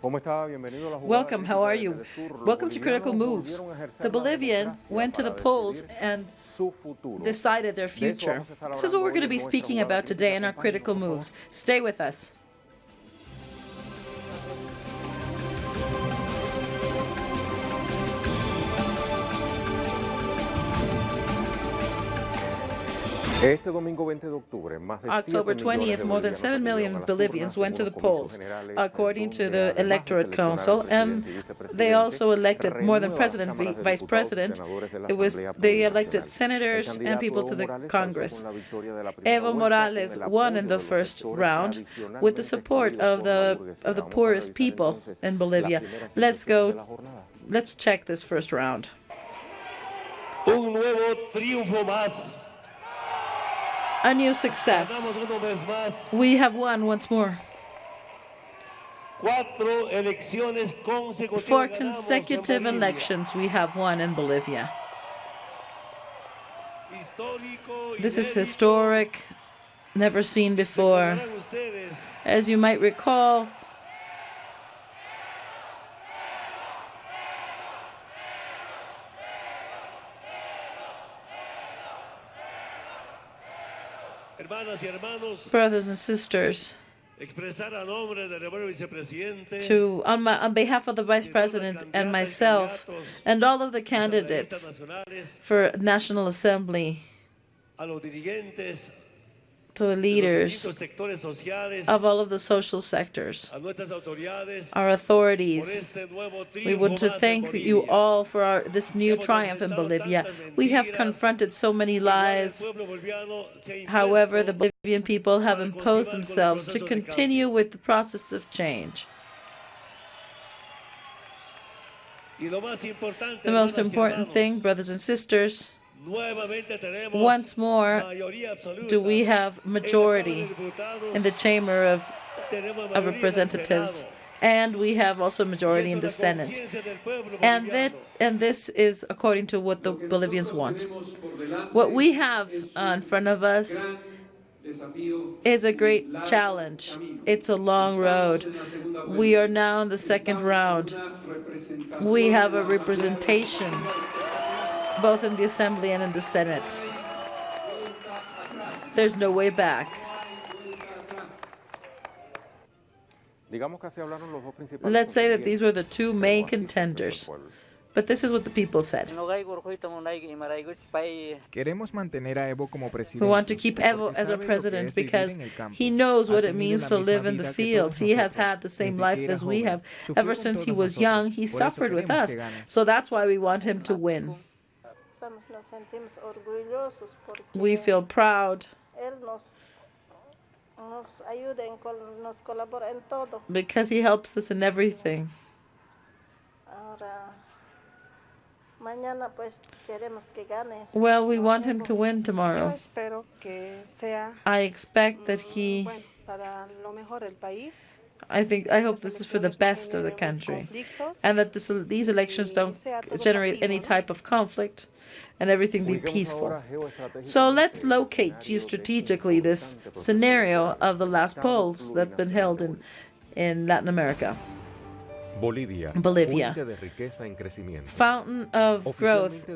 Welcome, how are you? Welcome to Critical Moves. The Bolivian went to the polls and decided their future. This is what we're going to be speaking about today in our Critical Moves. Stay with us. October 20th, more than 7 million Bolivians went to the polls, according to the Electorate Council, and they also elected more than president, vice president. They elected senators and people to the Congress. Evo Morales won in the first round with the support of the poorest people in Bolivia. Let's check this first round. Un nuevo triunfo más. A new success. We have won once more. 4 consecutive elections we have won in Bolivia. This is historic, never seen before. As you might recall, brothers and sisters, on behalf of the Vice President and myself and all of the candidates for National Assembly, to the leaders of all of the social sectors, our authorities, we want to thank you all for this new triumph in Bolivia. We have confronted so many lies. However, the Bolivian people have imposed themselves to continue with the process of change. The most important thing, brothers and sisters, once more do we have majority in the Chamber of Representatives, and we have also majority in the Senate. And this is according to what the Bolivians want. What we have in front of us is a great challenge. It's a long road. We are now in the second round. We have a representation both in the Assembly and in the Senate. There's no way back. Let's say that these were the 2 main contenders. But this is what the people said. We want to keep Evo as our president because he knows what it means to live in the fields. He has had the same life as we have. Ever since he was young, he suffered with us. So that's why we want him to win. We feel proud because he helps us in everything. Well, we want him to win tomorrow. I expect that I hope this is for the best of the country, and that these elections don't generate any type of conflict, and everything be peaceful. So let's locate geostrategically this scenario of the last polls that have been held in Latin America. Bolivia, fountain of growth,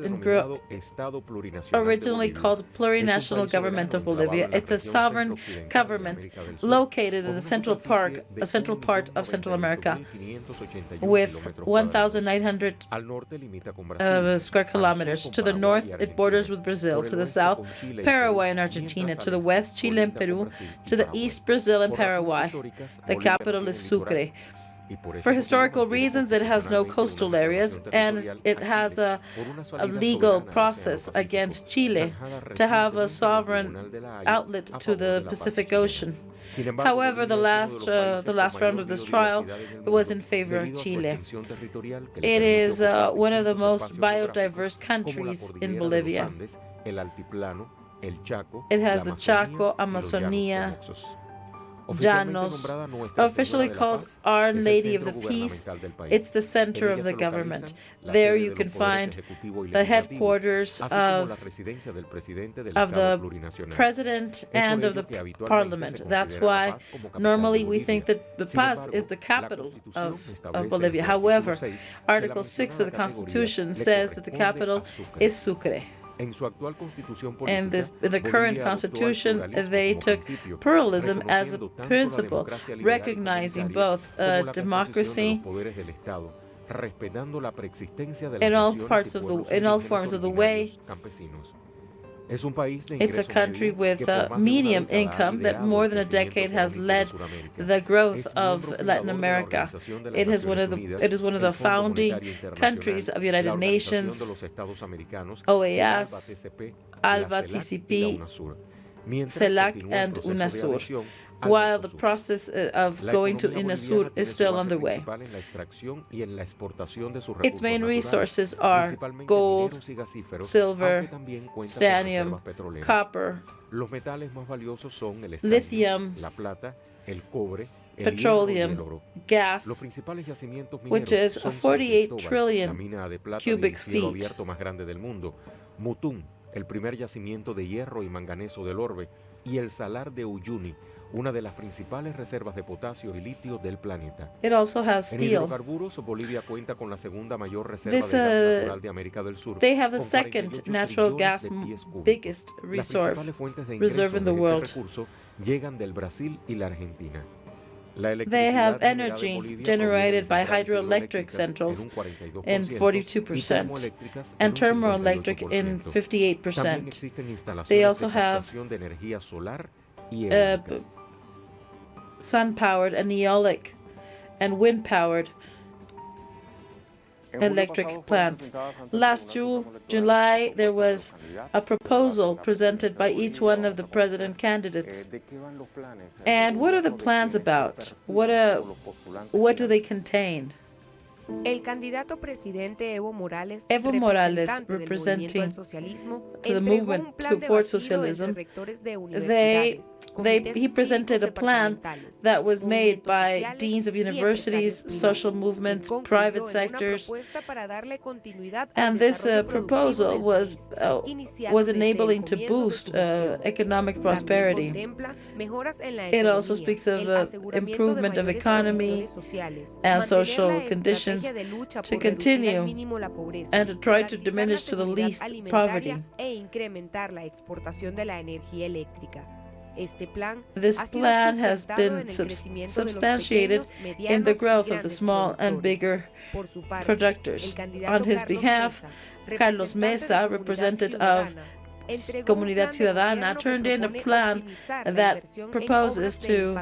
originally called Plurinational Government of Bolivia. It's a sovereign government located in the central part of Central America with 1,900 square kilometers. To the north, it borders with Brazil. To the south, Paraguay and Argentina. To the west, Chile and Peru. To the east, Brazil and Paraguay. The capital is Sucre. For historical reasons, it has no coastal areas, and it has a legal process against Chile to have a sovereign outlet to the Pacific Ocean. However, the last round of this trial was in favor of Chile. It is one of the most biodiverse countries in Bolivia. It has the Chaco, Amazonia, Llanos, officially called Our Lady of the Peace. It's the center of the government. There you can find the headquarters of the president and of the parliament. That's why normally we think that The Paz is the capital of Bolivia. However, Article 6 of the Constitution says that the capital is Sucre. In the current constitution, they took pluralism as a principle, recognizing both democracy in all forms of the way. It's a country with a medium income that more than a decade has led the growth of Latin America. It is one of the founding countries of the United Nations, OAS, ALBA, TCP, CELAC, and UNASUR, while the process of going to UNASUR is still underway. Its main resources are gold, silver, stanium, copper, lithium, petroleum, gas, which is 48 trillion cubic feet. El primer yacimiento de hierro y manganeso del orbe, y el salar de Uyuni, una de las principales reservas de potasio y litio del planeta. It also has En steel. hidrocarburos, Bolivia cuenta con la segunda mayor reserva de gas natural de América del Sur. They have the con second 48 natural gas trillones de pies cúbicos. biggest Las reserve principales fuentes de in the ingresos de world. este recurso llegan del Brasil y la Argentina. They have energy generated by hydroelectric centrals in 42% and thermoelectric in 58%. They also have sun-powered and eolic and wind-powered electric plants. Last July, there was a proposal presented by each one of the president candidates. And what are the plans about? What do they contain? El candidato presidente Evo Morales, representing to the movement towards socialism, he presented a plan that was made by deans of universities, social movements, private sectors, and this proposal was enabling to boost economic prosperity. It also speaks of improvement of economy and social conditions to continue and to try to diminish to the least poverty. This plan has been substantiated in the growth of the small and bigger producers. On his behalf, Carlos Mesa, representative of Comunidad Ciudadana, turned in a plan that proposes to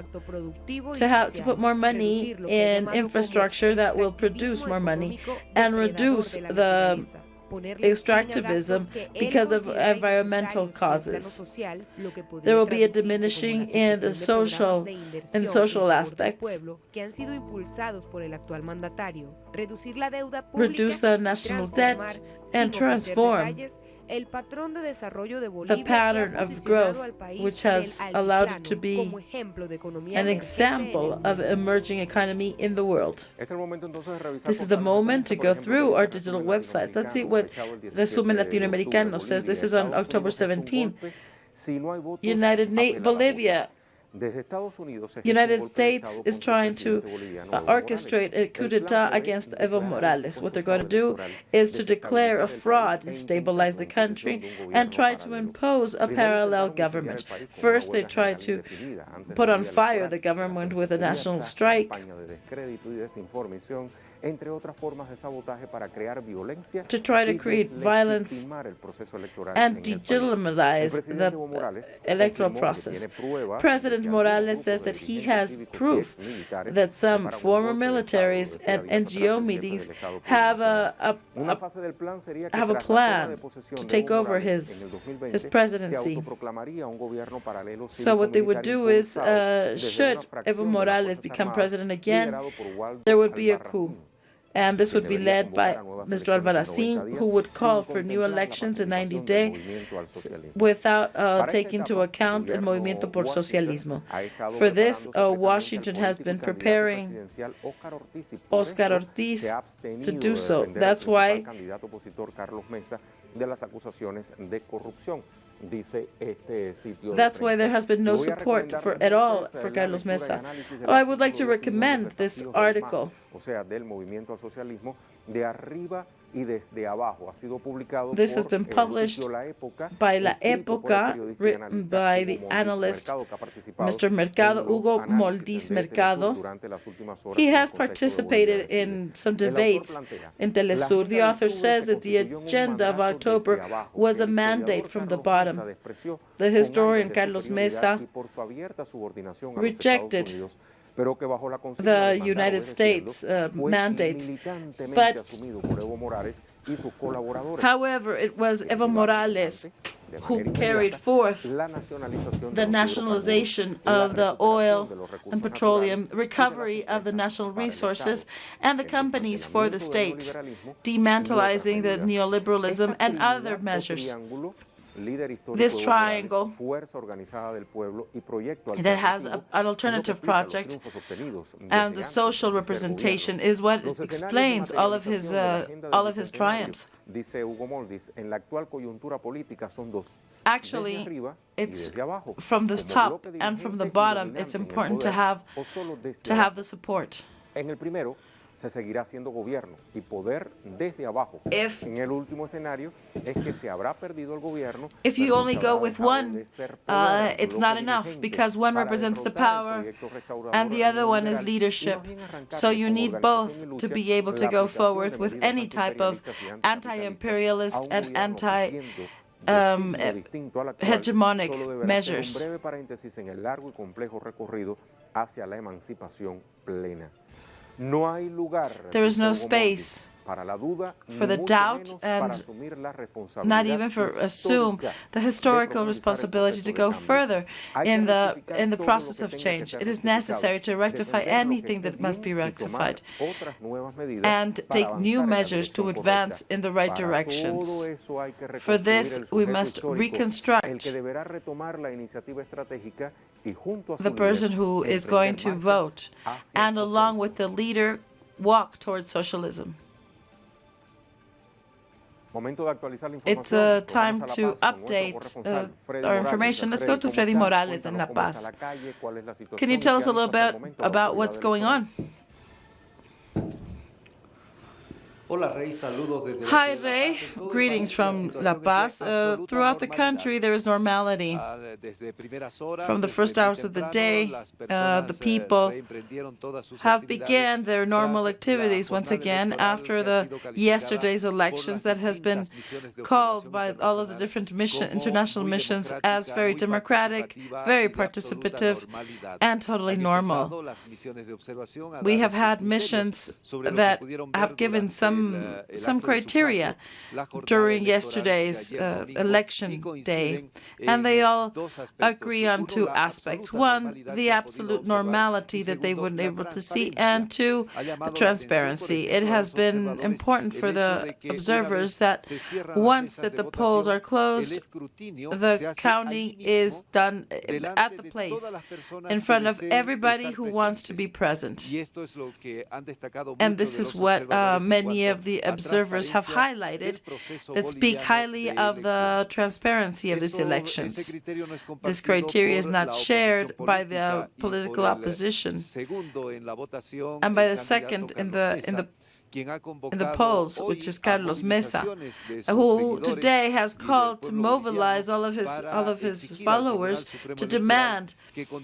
put more money in infrastructure that will produce more money and reduce the extractivism because of environmental causes. There will be a diminishing in the social aspects. Reduce the national debt and transform the pattern of growth, which has allowed it to be an example of emerging economy in the world. This is the moment to go through our digital websites. Let's see what Resumen Latinoamericano says. This is on October 17. Bolivia. United States is trying to orchestrate a coup d'etat against Evo Morales. What they're going to do is to declare a fraud, destabilize the country, and try to impose a parallel government. First, they try to put on fire the government with a national strike, to try to create violence and delegitimize the electoral process. President Morales says that he has proof that some former militaries and NGO meetings have a plan to take over his presidency. So what they would do is, should Evo Morales become president again, there would be a coup. And this would be led by Mr. Albarracín, who would call for new elections in 90 days without taking into account el Movimiento por Socialismo. For this, Washington has been preparing Oscar Ortiz to do so. That's why there has been no support at all for Carlos Mesa. I would like to recommend this article. This has been published by La Época, written by the analyst Mr. Mercado, Hugo Moldiz Mercado. He has participated in some debates in Telesur. The author says that the agenda of October was a mandate from the bottom. The historian Carlos Mesa rejected the United States mandates, but however, it was Evo Morales who carried forth the nationalization of the oil and petroleum, recovery of the national resources, and the companies for the state, demantalizing the neoliberalism and other measures. This triangle that has an alternative project and the social representation is what explains all of his triumphs. Actually, it's from the top and from the bottom. It's important to have the support. Se seguirá siendo gobierno y poder desde abajo. En el último escenario es que se habrá perdido el gobierno. If you only go with one, it's not enough because one represents the power and the other one is leadership. So you need both to be able to go forward with any type of anti-imperialist and hegemonic measures. Un breve paréntesis en el largo y complejo recorrido hacia la emancipación plena. There is no space for the doubt and not even for assume the historical responsibility to go further in the process of change. It is necessary to rectify anything that must be rectified and take new measures to advance in the right directions. For this, we must reconstruct the person who is going to vote and along with the leader walk towards socialism. It's time to update our information. Let's go to Freddy Morales in La Paz. Can you tell us a little bit about what's going on? Hi, Rey. Greetings from La Paz. Throughout the country, there is normality. From the first hours of the day, the people have began their normal activities once again after yesterday's elections that has been called by all of the different international missions as very democratic, very participative, and totally normal. We have had missions that have given some criteria during yesterday's election day, and they all agree on two aspects. One, the absolute normality that they were able to see, and two, the transparency. It has been important for the observers that once that the polls are closed, the counting is done at the place in front of everybody who wants to be present. And this is what many of the observers have highlighted that speak highly of the transparency of these elections. This criteria is not shared by the political opposition and by the second in the polls, which is Carlos Mesa, who today has called to mobilize all of his followers to demand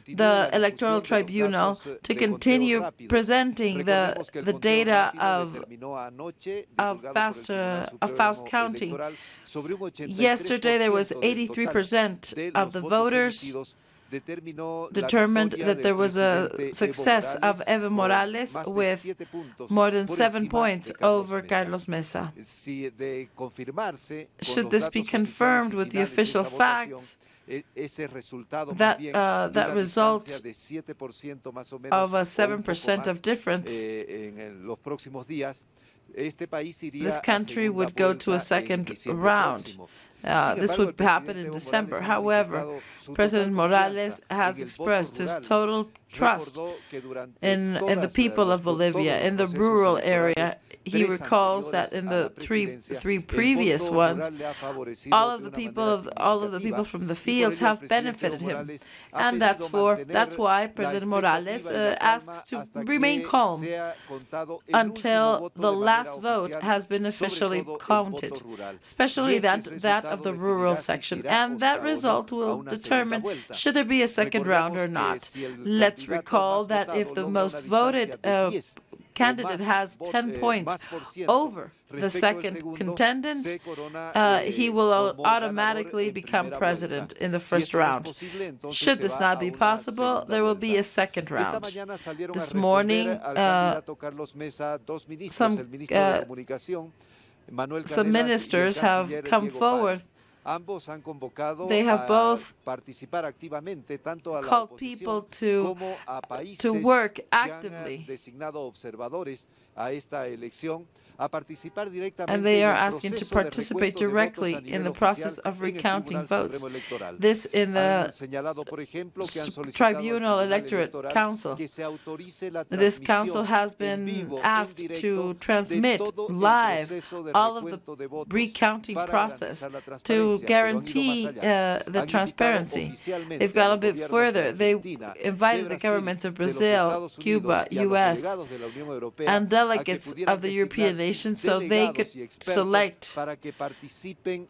the Electoral Tribunal to continue presenting the data of fast counting. Yesterday, there was 83% of the voters determined that there was a success of Evo Morales with more than 7 points over Carlos Mesa. Should this be confirmed with the official facts that results of a 7% of difference, this country would go to a second round. This would happen in December. However, President Morales has expressed his total trust in the people of Bolivia, in the rural area. He recalls that in the three previous ones, all of the people from the fields have benefited him, and that's why President Morales asks to remain calm until the last vote has been officially counted, especially that of the rural section, and that result will determine should there be a second round or not. Let's recall that if the most voted candidate has 10 points over the second contendant, he will automatically become president in the first round. Should this not be possible, there will be a second round. This morning, some ministers have come forward. They have both called people to work actively, and they are asking to participate directly in the process of recounting votes. This in the Tribunal Electorate Council. This council has been asked to transmit live all of the recounting process to guarantee the transparency. They've gone a bit further. They invited the governments of Brazil, Cuba, U.S., and delegates of the European nations so they could select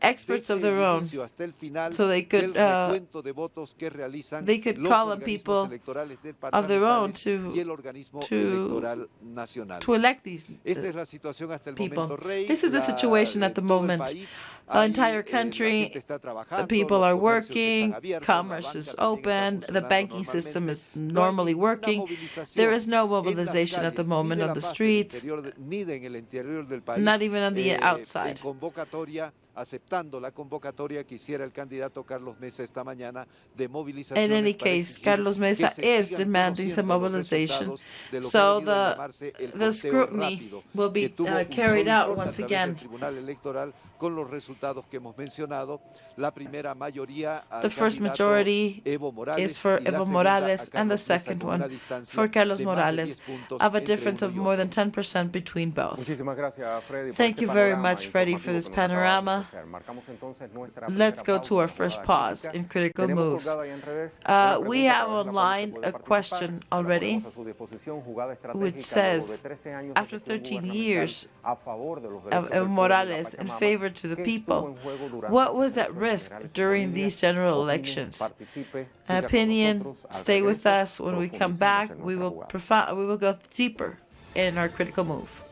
experts of their own, so they could call on people of their own to elect these people. This is the situation at the moment. The entire country, the people are working, commerce is open, the banking system is normally working. There is no mobilization at the moment on the streets, not even on the outside. In any case, Carlos Mesa is demanding some mobilization, so the scrutiny will be carried out once again. The first majority is for Evo Morales, and the second one for Carlos Morales, of a difference of more than 10% between both. Thank you very much, Freddy, for this panorama. Let's go to our first pause in Critical Moves. We have online a question already, which says, after 13 years of Evo Morales in favor to the people, what was at risk during these general elections? An opinion, stay with us. When we come back, we will go deeper in our Critical Move.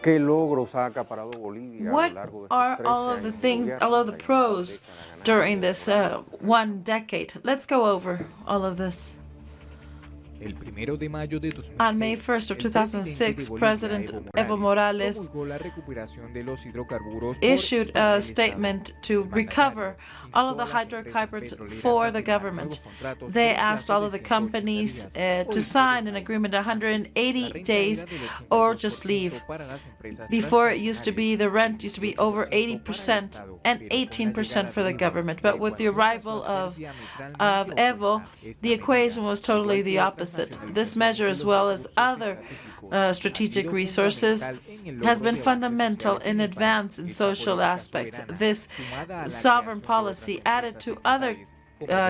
What are all of the things, all of the pros during this one decade? Let's go over all of this. On May 1st of 2006, President Evo Morales issued a statement to recover all of the hydrocarbons for the government. They asked all of the companies to sign an agreement 180 days or just leave. Before, it used to be the rent used to be over 80% and 18% for the government. But with the arrival of Evo, the equation was totally the opposite. This measure, as well as other strategic resources, has been fundamental in advance in social aspects. This sovereign policy, added to other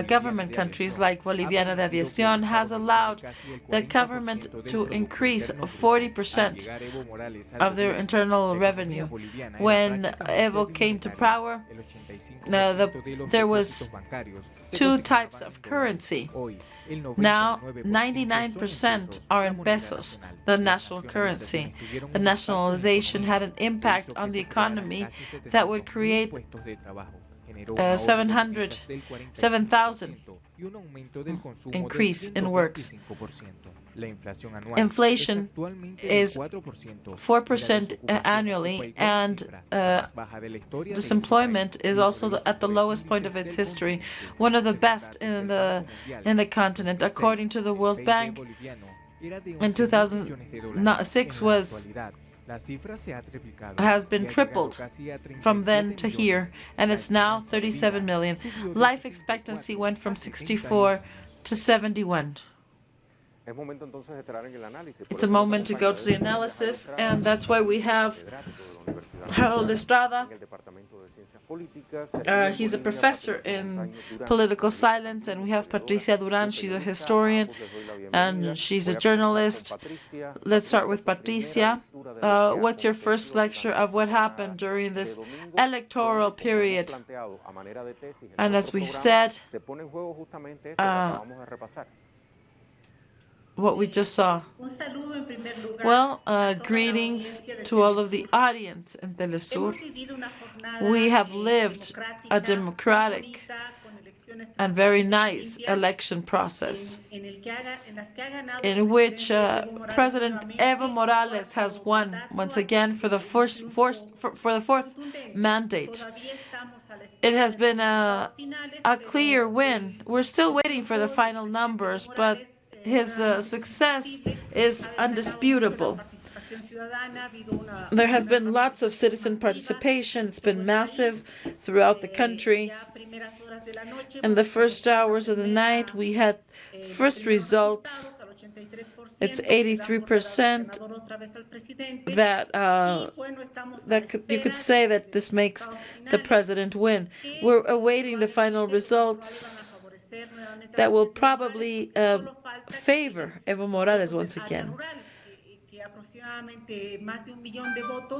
government countries like Bolivia de Aviación, has allowed the government to increase 40% of their internal revenue. When Evo came to power, there was two types of currency. Now, 99% are in pesos, the national currency. The nationalization had an impact on the economy that would create 7,000 increase in works. Inflation is 4% annually, and disemployment is also at the lowest point of its history, one of the best in the continent. According to the World Bank, in 2006 has been tripled from then to here, and it's now 37 million. Life expectancy went from 64 to 71. It's a moment to go to the analysis, and that's why we have Harold Estrada. He's a professor in political science, and we have Patricia Duran. She's a historian, and she's a journalist. Let's start with Patricia. What's your first lecture of what happened during this electoral period? And as we've said, what we just saw. Well, greetings to all of the audience in Telesur. We have lived a democratic and very nice election process in which President Evo Morales has won once again for the fourth mandate. It has been a clear win. We're still waiting for the final numbers, but his success is undisputable. There has been lots of citizen participation. It's been massive throughout the country. In the first hours of the night, we had first results. It's 83% you could say that this makes the president win. We're awaiting the final results that will probably favor Evo Morales once again.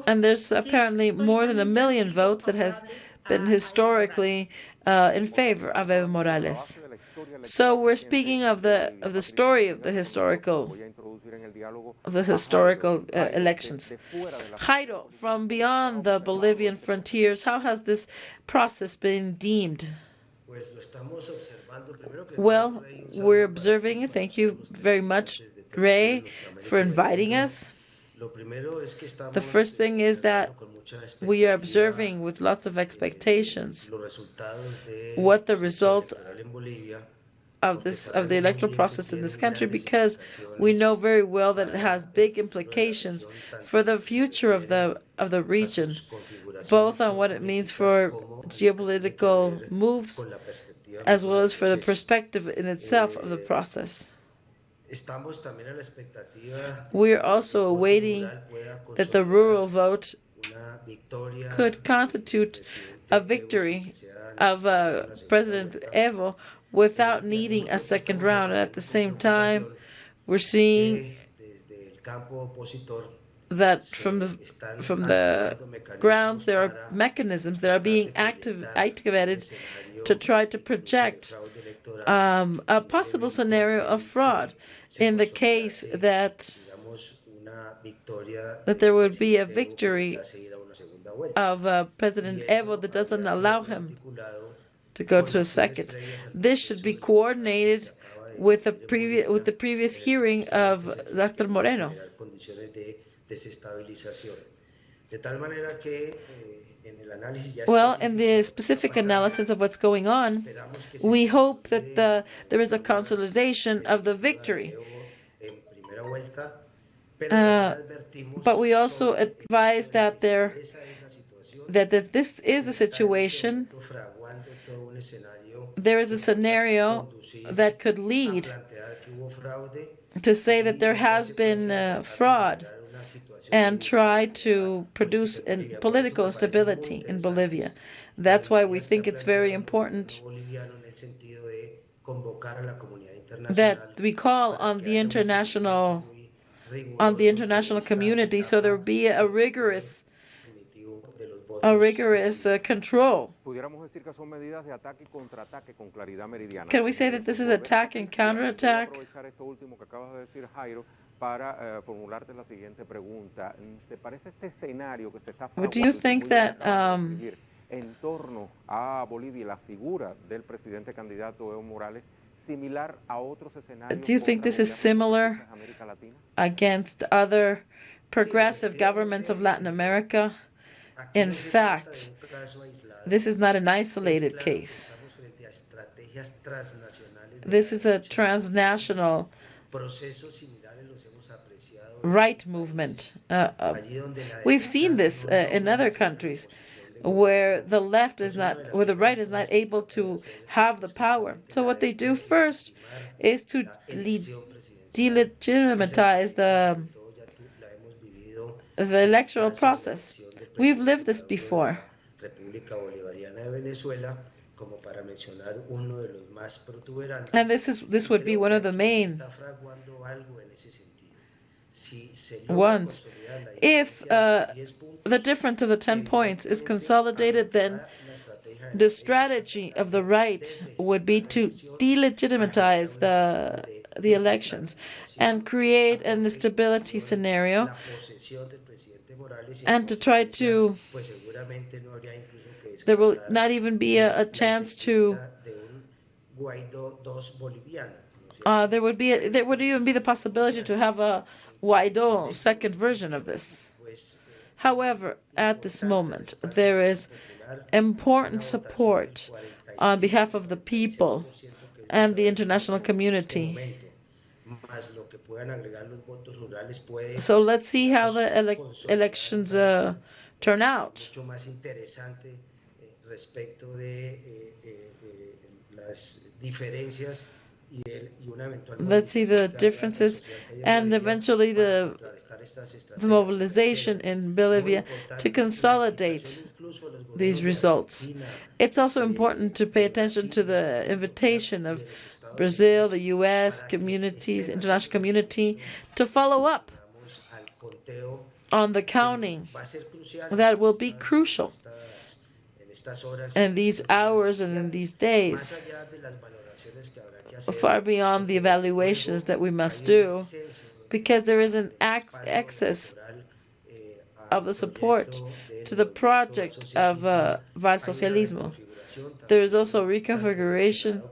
And there's apparently more than 1 million votes that have been historically in favor of Evo Morales. So we're speaking of the story of the historical elections. Jairo, from beyond the Bolivian frontiers, how has this process been deemed? Well, we're observing. Thank you very much, Ray, for inviting us. The first thing is that we are observing with lots of expectations what the result of the electoral process in this country, because we know very well that it has big implications for the future of the region, both on what it means for geopolitical moves as well as for the perspective in itself of the process. We are also awaiting that the rural vote could constitute a victory of President Evo without needing a second round. And at the same time, we're seeing that from the grounds, there are mechanisms that are being activated to try to project a possible scenario of fraud in the case that there would be a victory of President Evo that doesn't allow him to go to a second. This should be coordinated with the previous hearing of Dr. Moreno. Well, in the specific analysis of what's going on, we hope that there is a consolidation of the victory. But we also advise that if this is the situation, there is a scenario that could lead to say that there has been fraud and try to produce political instability in Bolivia. That's why we think it's very important that we call on the international community so there will be a rigorous control. Can we say that this is attack and counterattack? But do you think that en torno a Bolivia la figura del presidente candidato Evo Morales similar a otros escenarios? Do you think this is similar against other progressive governments of Latin America? In fact, this is not an isolated case. This is a transnational right movement. We've seen this in other countries where the right is not able to have the power. So what they do first is to delegitimize the electoral process. We've lived this before. And this would be one of the main ones. If the difference of the 10 points is consolidated, then the strategy of the right would be to delegitimize the elections and create an instability scenario and to try to, there will not even be a chance to, there would even be the possibility to have a Guaidó second version of this. However, at this moment, there is important support on behalf of the people and the international community. So let's see how the elections turn out. Let's see the differences and eventually the mobilization in Bolivia to consolidate these results. It's also important to pay attention to the invitation of Brazil, the U.S., communities, international community, to follow up on the counting. That will be crucial in these hours and in these days, far beyond the evaluations that we must do, because there is an excess of the support to the project of Val Socialismo. There is also reconfiguration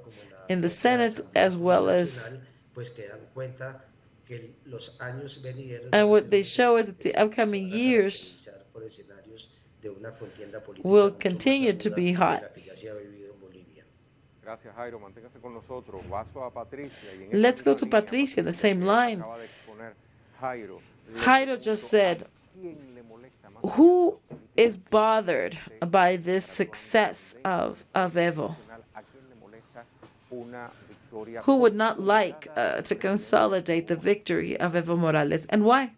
in the Senate as well as, and what they show is that the upcoming years will continue to be hot. Let's go to Patricia, the same line. Jairo just said, who is bothered by this success of Evo? Who would not like to consolidate the victory of Evo Morales, and why?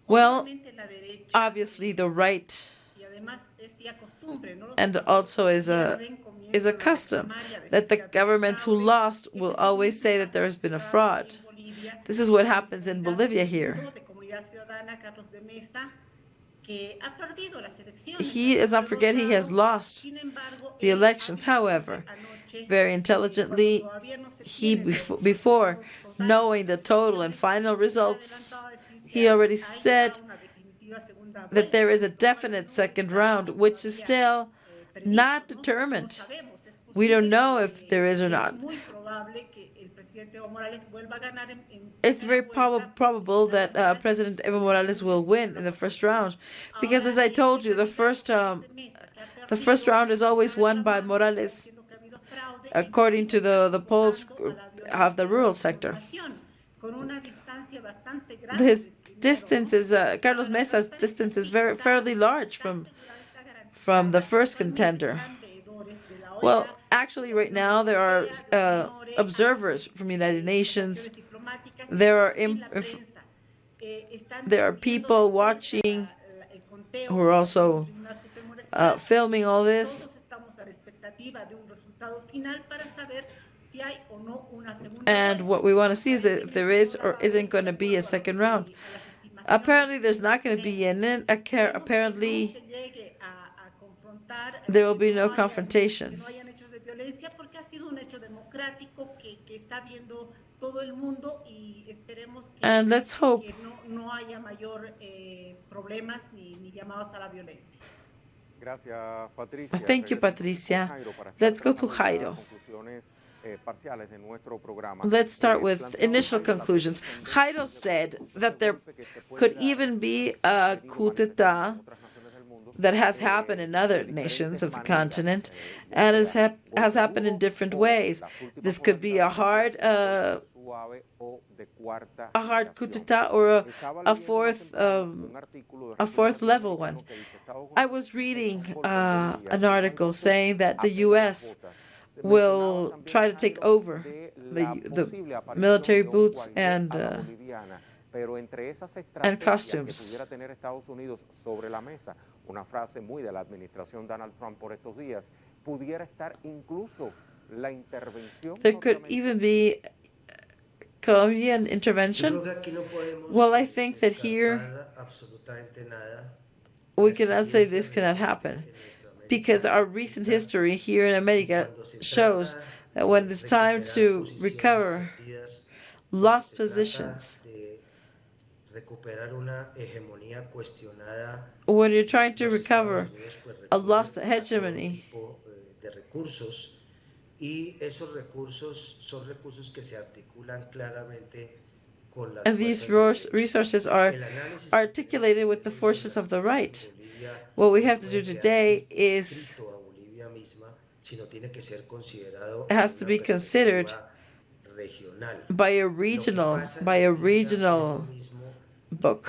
Well, obviously the right, and also is a custom that the governments who lost will always say that there has been a fraud. This is what happens in Bolivia here. Let's not forget, he has lost the elections. However, very intelligently, before knowing the total and final results, he already said that there is a definite second round, which is still not determined. We don't know if there is or not. it's very probable that President Evo Morales will win in the first round, because as I told you, the first round is always won by Morales, according to the polls of the rural sector. His distance is Carlos Mesa's distance is fairly large from the first contender. Well, actually, right now there are observers from the United Nations. There are people watching who are also filming all this. And what we want to see is that if there is or isn't going to be a second round. Apparently, there's not going to be any. Apparently, there will be no confrontation. And let's hope. Thank you, Patricia. Let's go to Jairo. Let's start with initial conclusions. Jairo said that there could even be a coup d'etat that has happened in other nations of the continent, and has happened in different ways. This could be a hard coup d'etat or a fourth level one. I was reading an article saying that the U.S. will try to take over the military boots and costumes. Una frase muy de la administración Donald Trump por estos días, pudiera estar incluso la intervención. There could even be Colombian intervention. Well, I think that here we cannot say this cannot happen, because our recent history here in America shows that when it's time to recover lost positions, when you're trying to recover a lost hegemony, and these resources are articulated with the forces of the right. What we have to do today is it has to be considered by a regional book.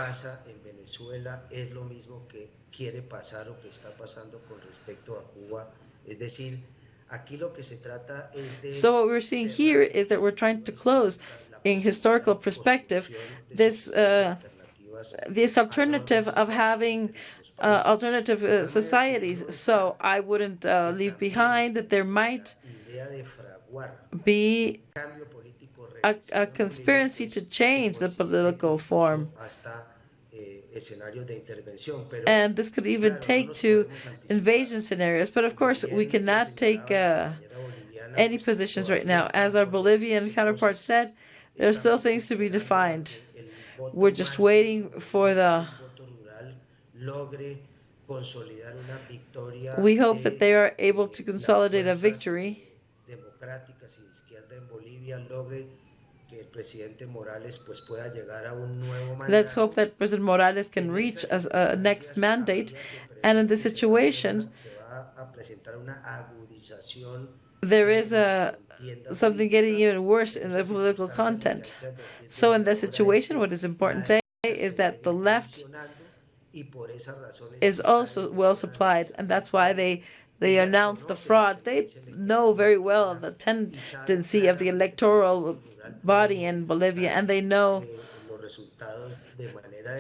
So what we're seeing here is that we're trying to close, in historical perspective, this alternative of having alternative societies. So I wouldn't leave behind that there might be a conspiracy to change the political form. And this could even take to invasion scenarios. But of course, we cannot take any positions right now. As our Bolivian counterpart said, there are still things to be defined. We're just waiting for we hope that they are able to consolidate a victory. Let's hope that President Morales can reach a next mandate, and in this situation, there is something getting even worse in the political content. So in that situation, what is important to say is that the left is also well supplied, and that's why they announced the fraud. They know very well the tendency of the electoral body in Bolivia, and they know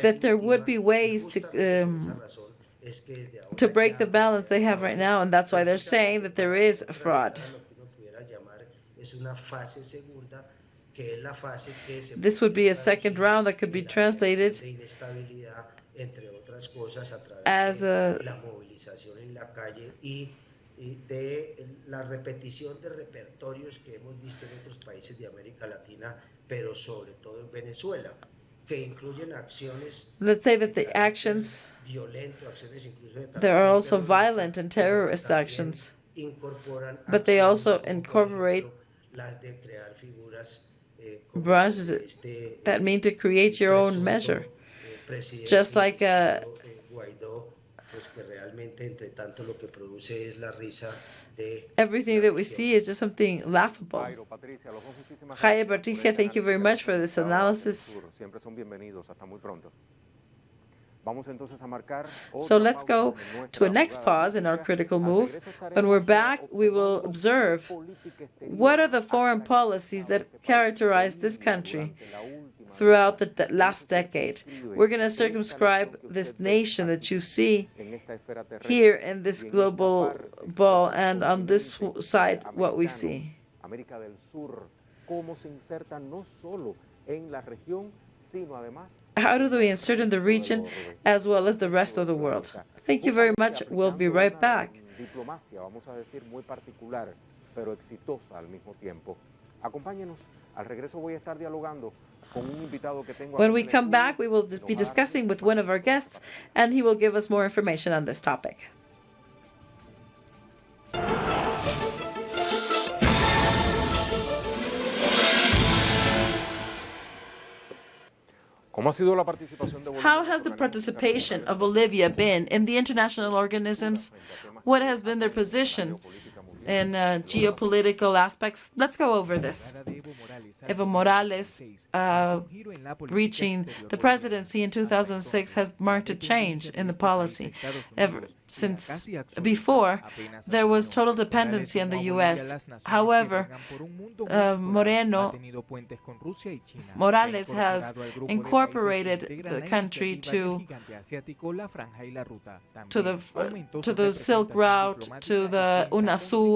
that there would be ways to break the balance they have right now, and that's why they're saying that there is a fraud. This would be a second round that could be translated as a let's say that the actions, there are also violent and terrorist actions, but they also incorporate brushes that mean to create your own measure, just like everything that we see is just something laughable. Jaime, Patricia, thank you very much for this analysis. So let's go to a next pause in our critical move. When we're back, we will observe what are the foreign policies that characterize this country throughout the last decade. We're going to circumscribe this nation that you see here in this global ball, and on this side, what we see. How do we insert in the region as well as the rest of the world? Thank you very much. We'll be right back. When we come back, we will be discussing with one of our guests, and he will give us more information on this topic. How has the participation of Bolivia been in the international organisms? What has been their position in geopolitical aspects? Let's go over this. Evo Morales reaching the presidency in 2006 has marked a change in the policy. Ever since before, there was total dependency on the U.S. However, Morales has incorporated the country to the Silk Route, to the UNASUR,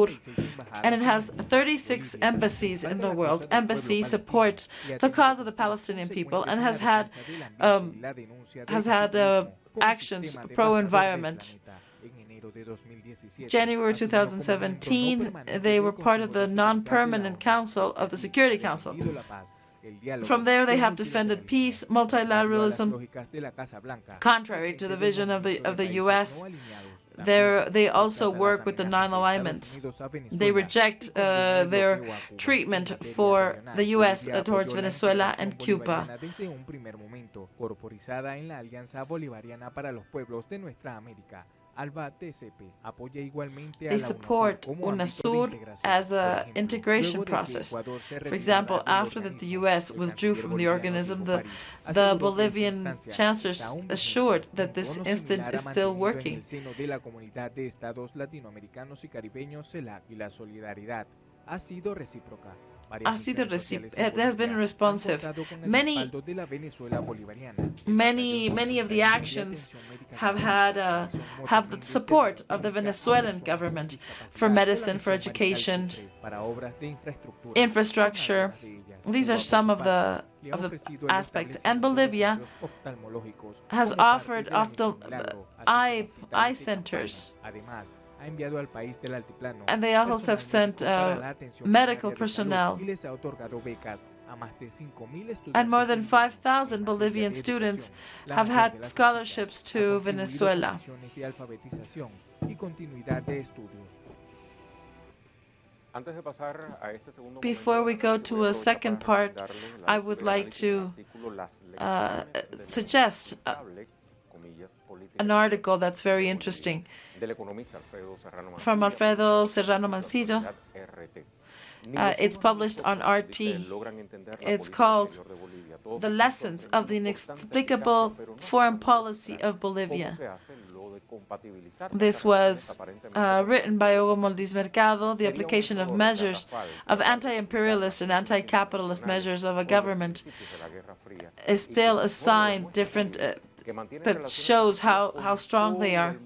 and it has 36 embassies in the world. Embassy supports the cause of the Palestinian people and has had actions pro-environment. January 2017, they were part of the non-permanent council of the Security Council. From there, they have defended peace, multilateralism, contrary to the vision of the U.S. They also work with the non-alignments. They reject their treatment for the U.S. Towards Venezuela and Cuba. They support UNASUR as an integration process. For example, after the U.S. withdrew from the organism, the Bolivian chancellor assured that this instant is still working. It has been responsive. Many of the actions have the support of the Venezuelan government for medicine, for education, infrastructure. These are some of the aspects. And Bolivia has offered eye centers. And they also have sent medical personnel. And more than 5,000 Bolivian students have had scholarships to Venezuela. Before we go to a second part, I would like to suggest an article that's very interesting from Alfredo Serrano Mancillo. It's published on RT. It's called The Lessons of the Inexplicable Foreign Policy of Bolivia. This was written by Evo Morales. The application of measures of anti-imperialist and anti-capitalist measures of a government is still a sign different that shows how strong they are.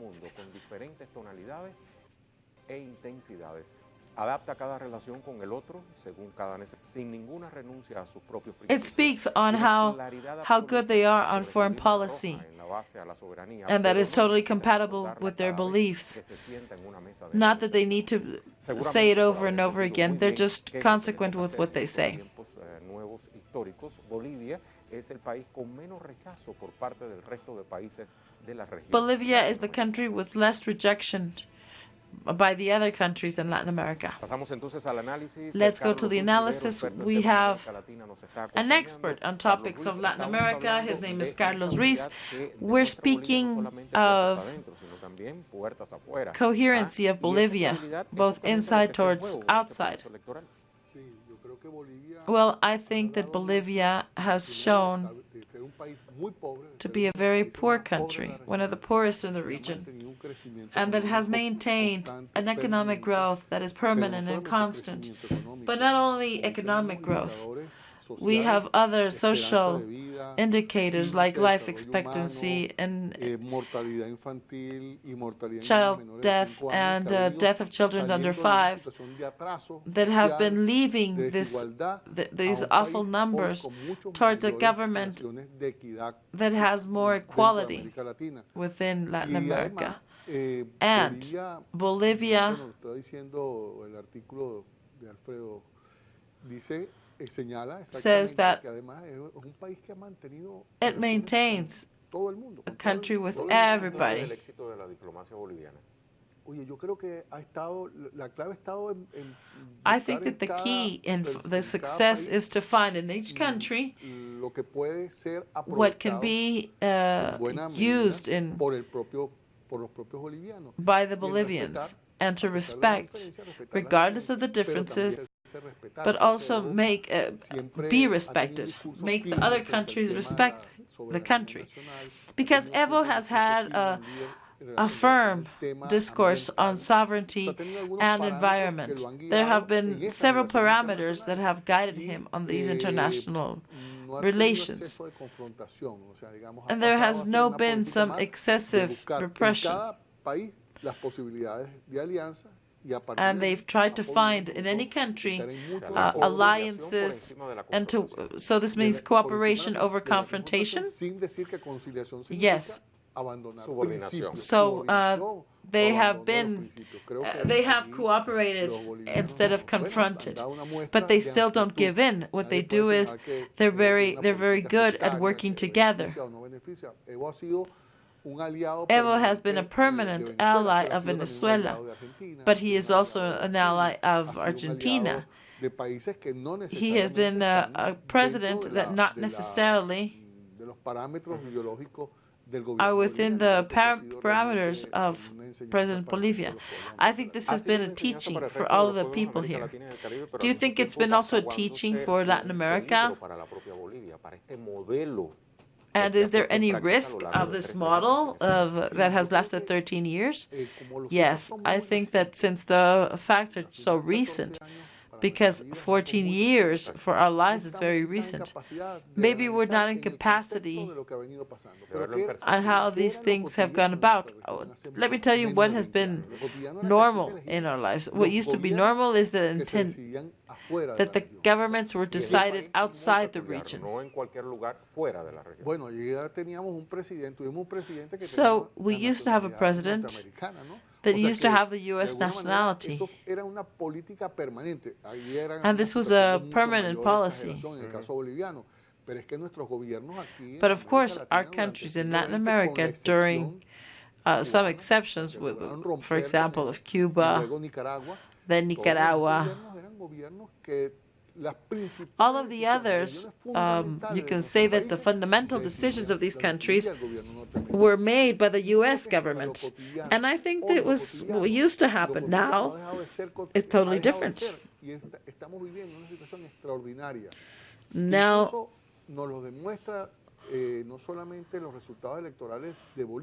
It speaks on how good they are on foreign policy, and that is totally compatible with their beliefs. Not that they need to say it over and over again, they're just consequent with what they say. Bolivia is the country with less rejection by the other countries in Latin America. Pasamos entonces al análisis. Let's go to the analysis. We have an an expert on topics of Latin America. His name is Carlos Ruiz. We're speaking of coherency of Bolivia, both inside towards outside. Well, I think that Bolivia has shown to be a very poor country, one of the poorest in the region, and that has maintained an economic growth that is permanent and constant. But not only economic growth, we have other social indicators like life expectancy and child death and death of children under 5 that have been leaving these awful numbers towards a government that has more equality within Latin America. And Bolivia says that it maintains a country with everybody. I think that the key in the success is to find in each country what can be used by the Bolivians and to respect, regardless of the differences, but also be respected, make the other countries respect the country. Because Evo has had a firm discourse on sovereignty and environment. There have been several parameters that have guided him on these international relations. And there has no been some excessive repression. And they've tried to find in any country alliances, and so this means cooperation over confrontation. Yes. So they have cooperated instead of confronted, but they still don't give in. What they do is they're very good at working together. Evo has been a permanent ally of Venezuela, but he is also an ally of Argentina. He has been a president that not necessarily are within the parameters of President Bolivia. I think this has been a teaching for all of the people here. Do you think it's been also a teaching for Latin America? And is there any risk of this model that has lasted 13 years? Yes, I think that since the facts are so recent, because 14 years for our lives is very recent, maybe we're not in capacity on how these things have gone about. Let me tell you what has been normal in our lives. What used to be normal is that the governments were decided outside the region. So we used to have a president that used to have the U.S. nationality. And this was a permanent policy. But of course, our countries in Latin America, during some exceptions, for example, of Cuba, then Nicaragua, all of the others, you can say that the fundamental decisions of these countries were made by the U.S. government. And I think that was what used to happen. Now is totally different. Now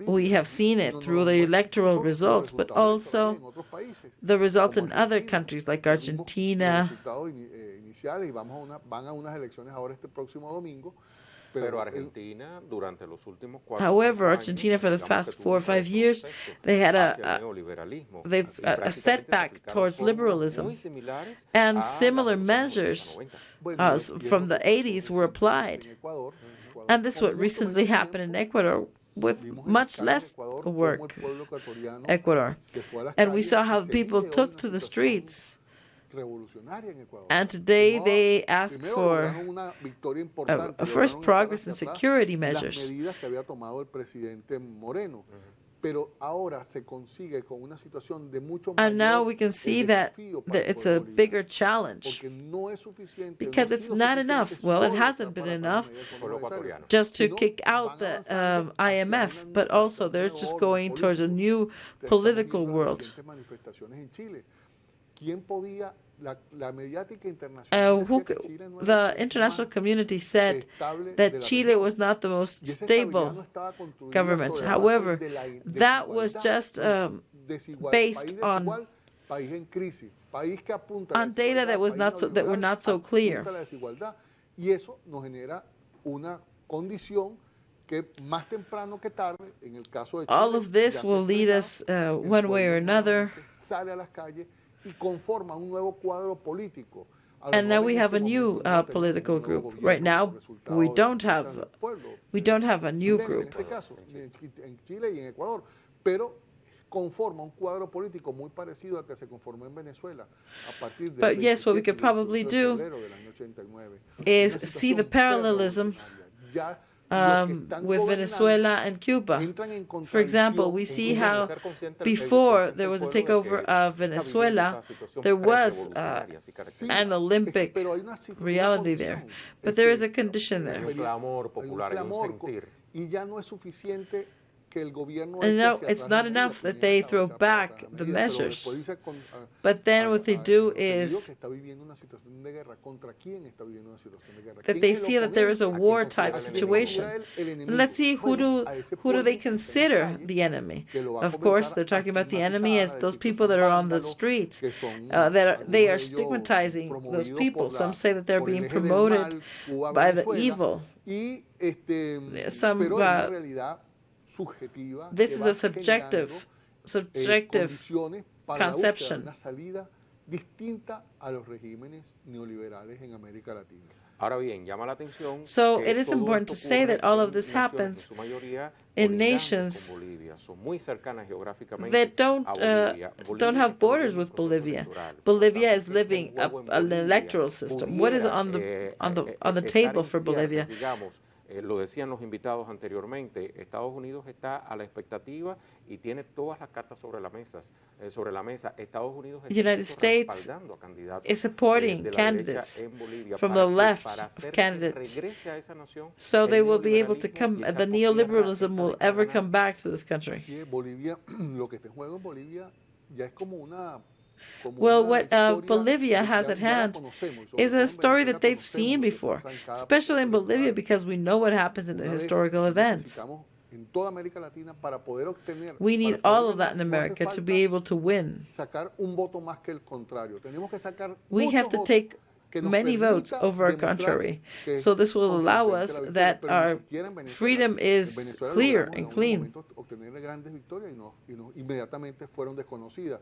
we have seen it through the electoral results, but also the results in other countries like Argentina. However, Argentina, for the past 4 or 5 years, they had a setback towards liberalism, and similar measures from the 80s were applied. And this is what recently happened in Ecuador with much less work. And we saw how people took to the streets. And today they ask for a first progress in security measures. pero ahora se consigue con una situación de mucho And now mayor we can see that desafío para el it's a pueblo boliviano, bigger challenge porque no es suficiente, because no ha it's sido not suficiente enough. Well, it solo hasn't been para enough medidas del Fondo Pueblo Monetario, ecuatoriano. just to sino kick out van the avanzando hacia IMF, una but nueva- also they're un just nuevo going orden towards a político. new Estamos political viendo las world. recientes manifestaciones en Chile. ¿Quién podía, la mediática internacional decía que Chile no era el The país international más community said estable de that la Chile región? was not the most Y esa estabilidad stable no estaba construida government. sobre la base However, de la that was desigualdad, just ¿no? based País on desigual, país en crisis, país que apunta a la on data that desigualdad, was país not so, that were neoliberal, not so clear. apunta a la desigualdad. Y eso nos genera una condición que más temprano que tarde, en el caso de Chile, All of this ya se will lead expresaba, us el one way or pueblo another. nuevamente sale a las calles y conforma un nuevo cuadro político. A lo And now mejor we en have a este new momento no tenemos political un nuevo group. gobierno Right now, como resultado we de don't la lucha have del pueblo, we don't have a new chileno, en group. este caso, en Chile y en Ecuador, pero conforma un cuadro político muy parecido al que se conformó en Venezuela a partir del But yes, what we 27 could probably y 28 de do febrero del año 89. is Una see the situación parallelism prerevolucionaria. Ya los que están with gobernando Venezuela and Cuba. entran en For example, we contradicción, see incluso how Ser consciente before el there was a pueblo de takeover que of está viviendo Venezuela, esa situación there was prerevolucionaria, así característica. an Olympic pero hay una reality there. condición, But es there que is a condition Hay there. un clamor hay popular, hay un sentir. y ya no es suficiente que el gobierno And eche now hacia it's atrás not las enough medidas, that porque they ya throw estaba echado para back atrás las the medidas, pero measures. después dice But then what they do entendido is que está viviendo una situación de guerra. ¿Contra quién está viviendo una situación de guerra? that ¿Quién they es el feel that there is a oponente? war ¿A quién type considera situation. el And enemigo? let's see who Bueno, do a ese who do they pueblo que está en la consider calle, the enemy. que lo va a Of course, comenzar they're a talking about the enemy as estigmatizar, a those decir que people son that are on the vándalos, streets. que son They algunos are de ellos stigmatizing those promovidos people. por Some say that they're por el being eje del promoted mal, Cuba, by the Venezuela, evil. y Some, pero es una realidad subjetiva This que is va a subjective condiciones para la búsqueda de conception. una salida distinta a los regímenes neoliberales en América Latina. Ahora bien, llama la atención So que it is todo important to esto say ocurre that all of en this naciones, happens en su mayoría, in colindantes nations con Bolivia, son muy cercanas geográficamente that don't a Bolivia. don't have está borders viviendo un with proceso Bolivia. electoral. Por Bolivia tanto, is que living esté en juego en an Bolivia electoral system. What is pudiera, on the estar table en for ciernes, Bolivia? digamos, lo decían los invitados anteriormente, Estados Unidos está a la expectativa y tiene todas las cartas sobre la mesa. Estados Unidos The United está States respaldando a candidatos is supporting de la candidates derecha en Bolivia from para the que- left para of hacer que candidates. regrese a esa nación So el they will be able to neoliberalismo come, y the echar por tierra neoliberalism esta will década ever ganada. come back to this country. Así es, Bolivia, lo que está en juego en Bolivia ya es como una Well, una what historia Bolivia que has ya at la hand conocemos, sobre is todo a en story Venezuela that they've conocemos seen lo que before, pasa en cada especially in proceso Bolivia electoral. because we know what happens in the Una vez historical events. necesitamos en toda América Latina para poder obtener, We para need poder all of ganar, that in no hace America to falta be able to win. sacar un voto más que el contrario. Tenemos que sacar We muchos have to votos take que nos many votes permita over our demostrar contrary. que So es this will allow contundente us la victoria, that pero ni our siquiera en Venezuela. freedom En is Venezuela clear logramos en and algún clean. momento obtener grandes victorias y inmediatamente fueron desconocidas.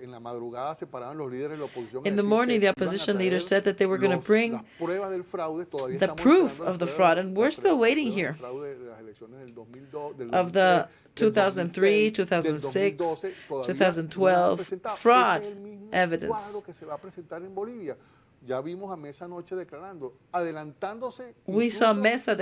En la madrugada se paraban los líderes de la oposición. In the morning, the opposition leaders said that they were going to bring las pruebas del fraude, todavía the estamos proof esperando of the las fraud, pruebas- and we're las still pruebas waiting del here. fraude de las elecciones del 2002, del Of the 2003, 2003, del 2006, 2012, todavía 2012 no la han presentado. fraud Ese es el mismo evidence. cuadro que se va a presentar en Bolivia. Ya vimos a Mesa anoche declarando, adelantándose. We saw incluso Mesa a lo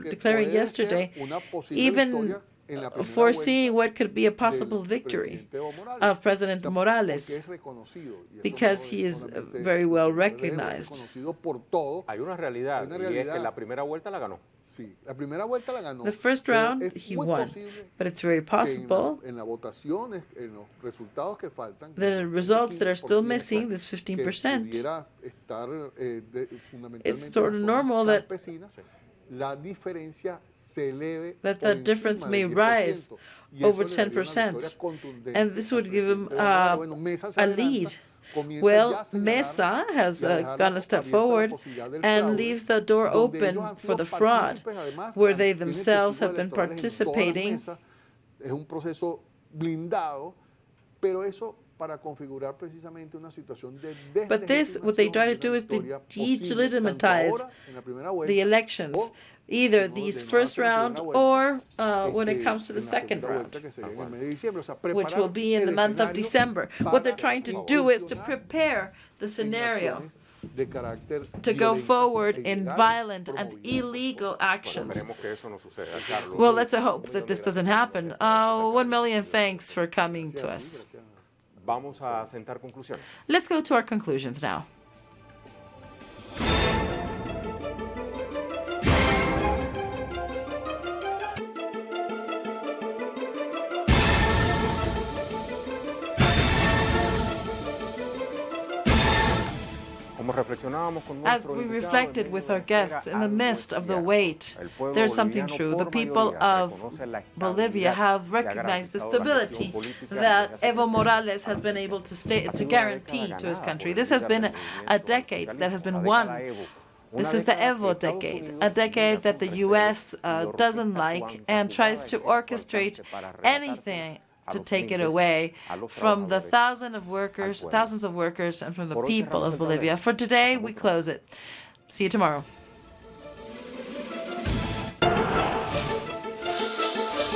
que declaring puede yesterday, ser una posible even victoria en la primera foreseeing vuelta what could be a possible del victory presidente Evo Morales. of President Porque Morales, es reconocido, y eso because no he es is solamente very well de Evo, es recognized. reconocido por todo. Hay una realidad, Hay una y es realidad. que la primera vuelta la ganó. Sí, la primera vuelta la ganó. The first pero round, es he muy won. posible But it's very que possible en la votación, en los resultados que faltan, that the ese results that are still 15%, missing, this que 15%, pudiera estar fundamentalmente it's sort of en las normal zonas that- campesinas, la diferencia se eleve that por the difference encima may del 10%, rise y eso over le daría una 10%. victoria contundente And this al would give him presidente Evo Morales. Bueno, Mesa se a adelanta, lead. comienza ya Well, a señalar Mesa has y a dejar gone a step abierta la forward posibilidad del and fraude, leaves the door donde ellos open han for sido the fraud, partícipes, además, where they tienen themselves testigos have been electorales en todas las participating. mesas. Es un proceso blindado, pero eso para configurar precisamente una situación de But this, what they try to do is to delegitimize the elections, either these first round or when it comes to the second round, which will be in the month of December. What they're trying to do is to prepare the scenario de carácter to go violentas forward e in ilegales violent and promovidas. illegal actions. Esperemos que eso no suceda, Carlos. Well, let's hope that this doesn't happen. 1 million thanks for coming to us. Vamos a sentar conclusiones. Let's go to our conclusions now. As we reflected with our guests in the midst of the weight, there's something true. The people of Bolivia have recognized the stability that Evo Morales has been able to guarantee to his country. This has been a decade that has been won. This is the Evo decade, a decade that the U.S. doesn't like and tries to orchestrate anything to take it away from the thousands of workers, and from the people of Bolivia. For today, we close it. See you tomorrow.